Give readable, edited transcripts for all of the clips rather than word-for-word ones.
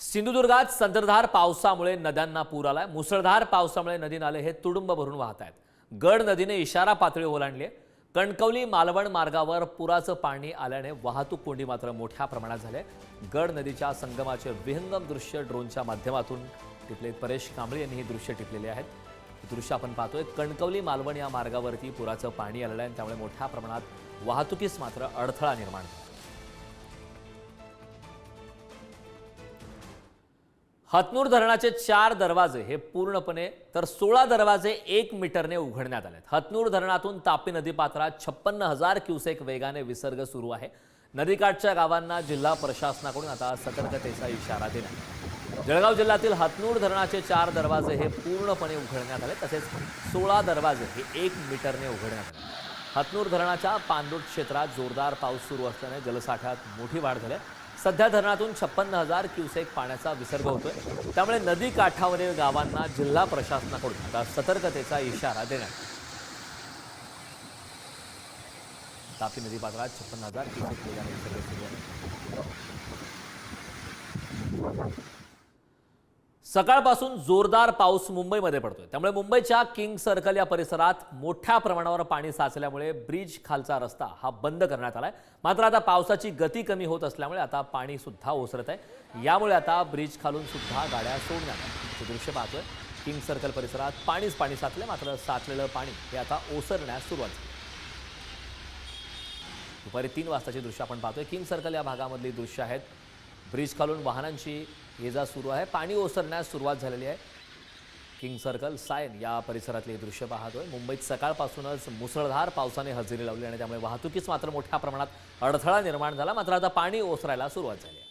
सिंधुदुर्गात संततधार पावसामुळे नद्यांना पूर आलाय। मुसळधार पावसामुळे नदी नाले हे तुडुंब भरून वाहत आहेत। गड नदीने इशारा पातळी ओलांडली आहे। कणकवली मालवण मार्गावर पुराचं पाणी आल्याने वाहतूक कोंडी मात्र मोठ्या प्रमाणात झाली आहे। गड नदीच्या संगमाचे विहंगम दृश्य ड्रोनच्या माध्यमातून टिपले। परेश कांबळे यांनी ही दृश्य टिपलेली आहेत। दृश्य आपण पाहतोय। कणकवली मालवण या मार्गावरती पुराचं पाणी आलेलं आहे, त्यामुळे मोठ्या प्रमाणात वाहतुकीस मात्र अडथळा निर्माण झाला। हतनूर धरणाचे 4 दरवाजे हे पूर्णपणे तर 16 दरवाजे 1 मीटरने उघडण्यात आलेत। हतनूर धरणातून तापी नदीपात्रात 56,000 क्युसेक वेगाने विसर्ग सुरू आहे। नदीकाठच्या गावांना जिल्हा प्रशासनाकडून आता सतर्कतेचा इशारा देण्यात। जळगाव जिल्ह्यातील हतनूर धरणाचे 4 दरवाजे हे पूर्णपणे उघडण्यात आले, तसेच 16 दरवाजे हे 1 मीटरने उघडण्यात आले। हतनूर धरणाच्या पाणलोट क्षेत्रात जोरदार पाऊस सुरू असल्याने जलसाठ्यात मोठी वाढ झाली आहे। सध्या धरणातून 56,000 क्युसेक पाण्याचा विसर्ग होतोय, त्यामुळे नदी काठावरील गावांना जिल्हा प्रशासनाकडून आता सतर्कतेचा इशारा देण्यात। तापी नदीपात्रात 56,000 क्युसेक वेगाने विसर्ग सुरू आहे। सकाळपासून जोरदार पाऊस मुंबईमध्ये पडतोय, त्यामुळे मुंबईच्या किंग सर्कल या परिसरात मोठ्या प्रमाणावर पाणी साचल्यामुळे ब्रिज खालचा रस्ता हा बंद करण्यात आलाय। मात्र आता पावसाची गती कमी होत असल्यामुळे आता पाणी सुद्धा ओसरत आहे। यामुळे आता ब्रिज खालून सुद्धा गाड्या सोडण्यात आल्या। हे दृश्य पाहतोय। किंग सर्कल परिसरात पाणी साचले, मात्र साचलेलं पाणी हे आता ओसरण्यास सुरुवात झाली। दुपारी 3 वाजताची दृश्य आपण पाहतोय। किंग सर्कल या भागामधली दृश्य आहेत। ब्रिज खालून वाहनांची ये जा सुरू आहे। पाणी ओसरण्यास सुरुवात झालेली आहे। किंग सर्कल सायन या परिसरातले दृश्य पाहतोय। मुंबईत सकाळपासूनच मुसळधार पावसाने हजेरी लावली आणि त्यामुळे वाहतुकीस मात्र मोठ्या प्रमाणात अडथळा निर्माण झाला। मात्र आता पाणी ओसरायला सुरुवात झाली आहे।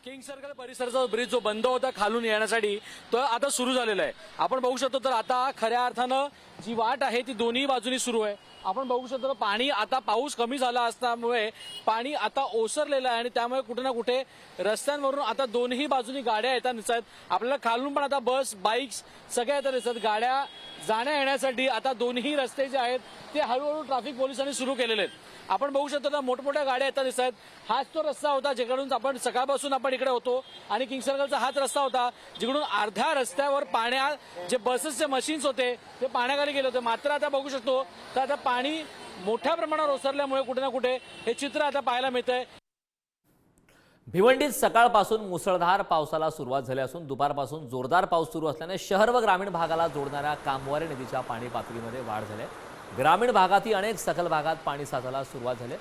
किंग सर्कल परिसराचा ब्रिज जो बंद होता खालून येण्यासाठी तो आता सुरू झालेला आहे। आपण बघू शकतो तर आता खऱ्या अर्थानं जी वाट आहे ती दोन्ही बाजूनी सुरू आहे। आपण बघू शकतो पाणी आता पाऊस कमी झाला असल्यामुळे पाणी आता ओसरलेलं आहे आणि त्यामुळे कुठे ना कुठे रस्त्यांवरून आता दोन्ही बाजूनी गाड्या येतात दिसत आहेत। आपल्याला खालून पण आता बस बाईक्स सगळ्या येतात दिसत। गाड्या जाण्या येण्यासाठी आता दोन्ही रस्ते जे आहेत ते हळूहळू ट्रॅफिक पोलिसांनी सुरू केलेले आहेत। आपण बघू शकतो तर मोठमोठ्या गाड्या येतात दिसत आहेत। हाच तो रस्ता होता जिकडून आपण सकाळपासून आपण इकडे होतो आणि किंग सर्कलचा हाच रस्ता होता जिकडून अर्ध्या रस्त्यावर पाण्यात जे बसेसचे मशीन्स होते ते पाण्याखाली गेले होते। मात्र आता बघू शकतो तर आता पाणी मोठ्या प्रमाणावर ओसरल्यामुळे कुठे ना कुठे हे चित्र आता पाहायला मिळतंय। भिवंडीत सकाळपासून मुसळधार पावसाला सुरुवात झाली असून दुपारपासून जोरदार पाऊस सुरू असल्याने शहर व ग्रामीण भागाला जोडणाऱ्या कामवारी नदीच्या पाणी पातळीमध्ये वाढ झाली आहे। ग्रामीण भागातही अनेक सखल भागात पाणी साचायला सुरुवात झाली।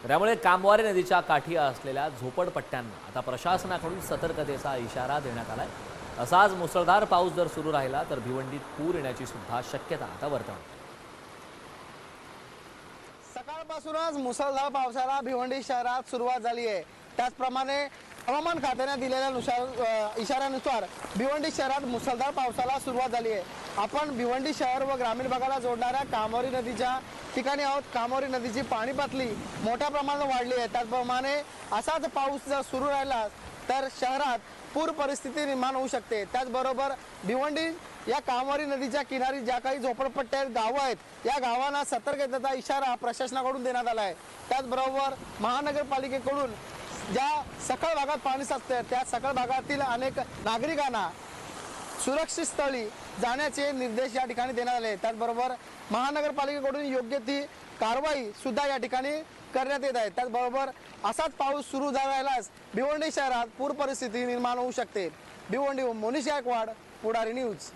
त्यामुळे कामवारी नदीच्या काठी असलेल्या झोपडपट्ट्यांना आता प्रशासनाकडून सतर्कतेचा इशारा देण्यात आलाय। असाच मुसळधार पाऊस जर सुरू राहिला तर भिवंडीत पूर येण्याची सुद्धा शक्यता आता वर्तवण्यात। सकाळपासूनच मुसळधार पावसाला भिवंडी शहरात सुरुवात झाली आहे। त्याचप्रमाणे हवामान खात्याने दिलेल्या इशाऱ्यानुसार भिवंडी शहरात मुसळधार पावसाला सुरुवात झाली आहे। आपण भिवंडी शहर व ग्रामीण भागाला जोडणाऱ्या कामवारी नदीच्या ठिकाणी आहोत। कामवारी नदीची पाणी पातळी मोठ्या प्रमाणात वाढली आहे। त्याचप्रमाणे असाच पाऊस जर सुरू राहिला तर शहरात पूर परिस्थिती निर्माण होऊ शकते। त्याचबरोबर भिवंडी या कामवारी नदीच्या किनारी ज्या काही झोपडपट्ट्या गावं आहेत या गावांना सतर्कतेचा इशारा प्रशासनाकडून देण्यात आला आहे। त्याचबरोबर महानगरपालिकेकडून ज्या सखल भागात पाणी साचते त्या सखल भागातील अनेक नागरिकांना सुरक्षित स्थळी जाण्याचे निर्देश या ठिकाणी देण्यात आले। त्याचबरोबर महानगरपालिकेकडून योग्य ती कारवाई सुद्धा या ठिकाणी करण्यात येत आहे। त्याचबरोबर असाच पाऊस सुरू राहिल्यास भिवंडी शहरात पूर परिस्थिती निर्माण होऊ शकते। भिवंडी मोनिश गायकवाड, पुढारी न्यूज।